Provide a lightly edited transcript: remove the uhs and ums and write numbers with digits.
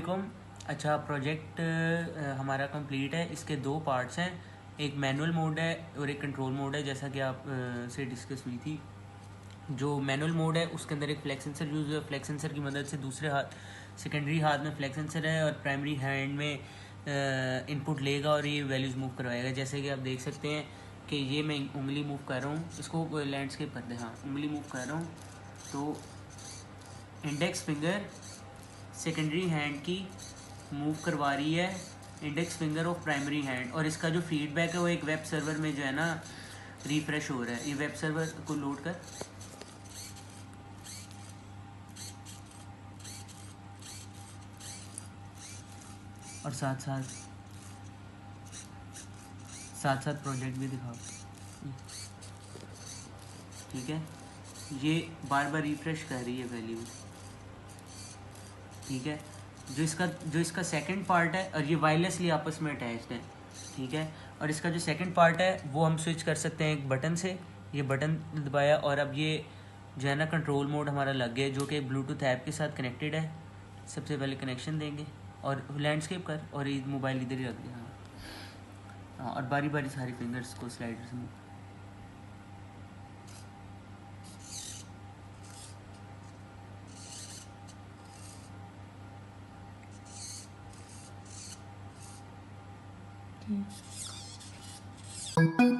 अस्सलामुअलैकुम। अच्छा, प्रोजेक्ट हमारा कंप्लीट है। इसके दो पार्ट्स हैं, एक मैनुअल मोड है और एक कंट्रोल मोड है, जैसा कि आप से डिस्कस हुई थी। जो मैनुअल मोड है उसके अंदर एक फ्लैक्स सेंसर यूज़ है। फ्लैक्स सेंसर की मदद से दूसरे हाथ, सेकेंडरी हाथ में फ्लैक्स सेंसर है और प्राइमरी हैंड में इनपुट लेगा और ये वैल्यूज़ मूव करवाएगा। जैसे कि आप देख सकते हैं कि ये मैं उंगली मूव कर रहा हूँ, इसको लैंडस्केप कर दे। हाँ, उंगली मूव कर रहा हूँ तो इंडेक्स फिंगर सेकेंडरी हैंड की मूव करवा रही है index finger of primary hand, और इसका जो फीडबैक है वो एक वेब सर्वर में जो है ना रिफ्रेश हो रहा है। ये वेब सर्वर को लोड कर, और साथ साथ प्रोजेक्ट भी दिखाओ। ठीक है, ये बार बार रिफ्रेश कर रही है वैल्यू। ठीक है, जो इसका सेकंड पार्ट है, और ये वायरलेसली आपस में अटैच्ड है। ठीक है, और इसका जो सेकंड पार्ट है वो हम स्विच कर सकते हैं एक बटन से। ये बटन दबाया और अब ये जो है ना कंट्रोल मोड हमारा लग गया, जो कि ब्लूटूथ ऐप के साथ कनेक्टेड है। सबसे पहले कनेक्शन देंगे और लैंडस्केप कर, और ये मोबाइल इधर ही रख दिया। हाँ, और बारी बारी सारी फिंगर्स को स्लाइडर से move Okay.